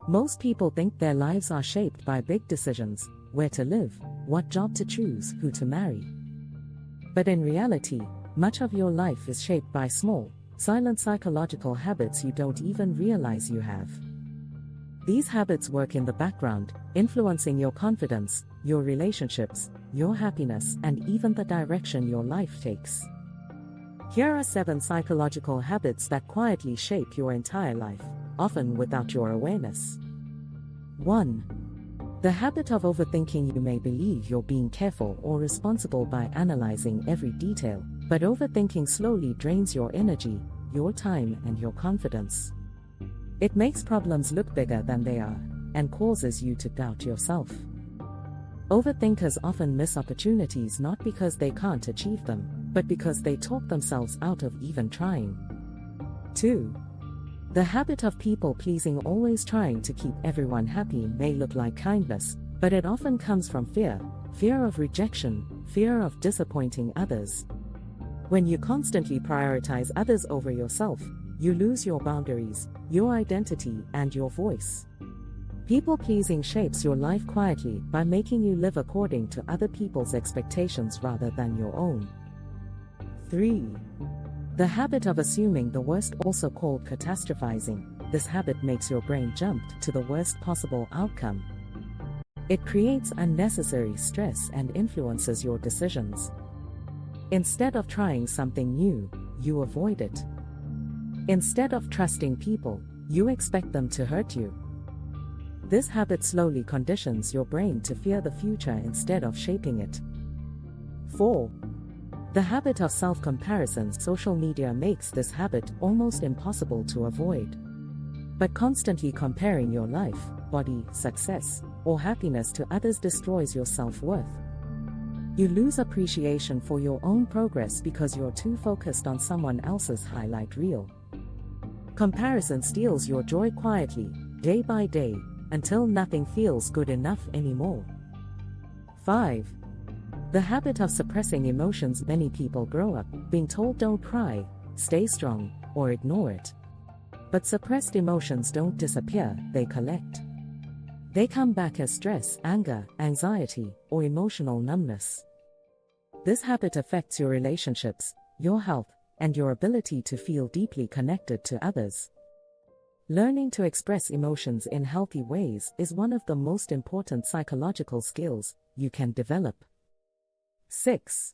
Most people think their lives are shaped by big decisions: where to live, what job to choose, who to marry. But in reality, much of your life is shaped by small, silent psychological habits you don't even realize you have. These habits work in the background, influencing your confidence, your relationships, your happiness, and even the direction your life takes. Here are 7 psychological habits that quietly shape your entire life, often without your awareness. 1. The habit of overthinking. You may believe you're being careful or responsible by analyzing every detail, but overthinking slowly drains your energy, your time, and your confidence. It makes problems look bigger than they are, and causes you to doubt yourself. Overthinkers often miss opportunities not because they can't achieve them, but because they talk themselves out of even trying. 2. The habit of people-pleasing. Always trying to keep everyone happy may look like kindness, but it often comes from fear of rejection, fear of disappointing others. When you constantly prioritize others over yourself, you lose your boundaries, your identity, and your voice. People-pleasing shapes your life quietly by making you live according to other people's expectations rather than your own. 3. The habit of assuming the worst, also called catastrophizing. This habit makes your brain jump to the worst possible outcome. It creates unnecessary stress and influences your decisions. Instead of trying something new, you avoid it. Instead of trusting people, you expect them to hurt you. This habit slowly conditions your brain to fear the future instead of shaping it. 4. The habit of self-comparison. Social media makes this habit almost impossible to avoid. But constantly comparing your life, body, success, or happiness to others destroys your self-worth. You lose appreciation for your own progress because you're too focused on someone else's highlight reel. Comparison steals your joy quietly, day by day, until nothing feels good enough anymore. 5. The habit of suppressing emotions. Many people grow up being told don't cry, stay strong, or ignore it. But suppressed emotions don't disappear, they collect. They come back as stress, anger, anxiety, or emotional numbness. This habit affects your relationships, your health, and your ability to feel deeply connected to others. Learning to express emotions in healthy ways is one of the most important psychological skills you can develop. 6.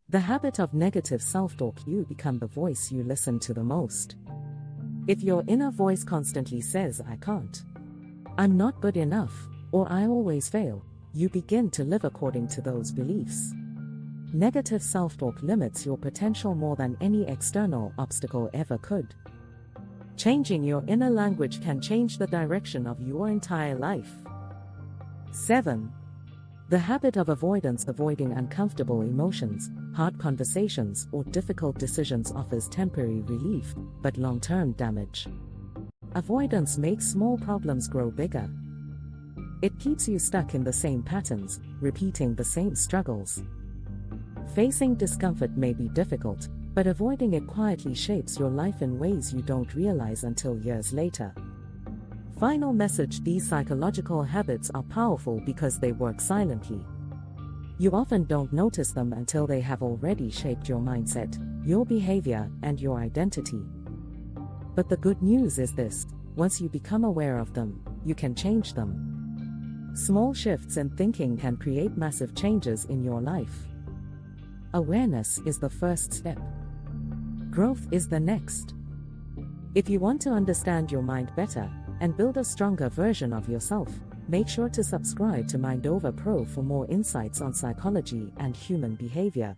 The habit of negative self-talk. You become the voice you listen to the most. If your inner voice constantly says, "I can't," "I'm not good enough," or "I always fail," you begin to live according to those beliefs. Negative self-talk limits your potential more than any external obstacle ever could. Changing your inner language can change the direction of your entire life. 7. The habit of avoidance. Avoiding uncomfortable emotions, hard conversations, or difficult decisions offers temporary relief, but long-term damage. Avoidance makes small problems grow bigger. It keeps you stuck in the same patterns, repeating the same struggles. Facing discomfort may be difficult, but avoiding it quietly shapes your life in ways you don't realize until years later. Final message: these psychological habits are powerful because they work silently. You often don't notice them until they have already shaped your mindset, your behavior, and your identity. But the good news is this: once you become aware of them, you can change them. Small shifts in thinking can create massive changes in your life. Awareness is the first step. Growth is the next. If you want to understand your mind better and build a stronger version of yourself, make sure to subscribe to Mind Over Pro for more insights on psychology and human behavior.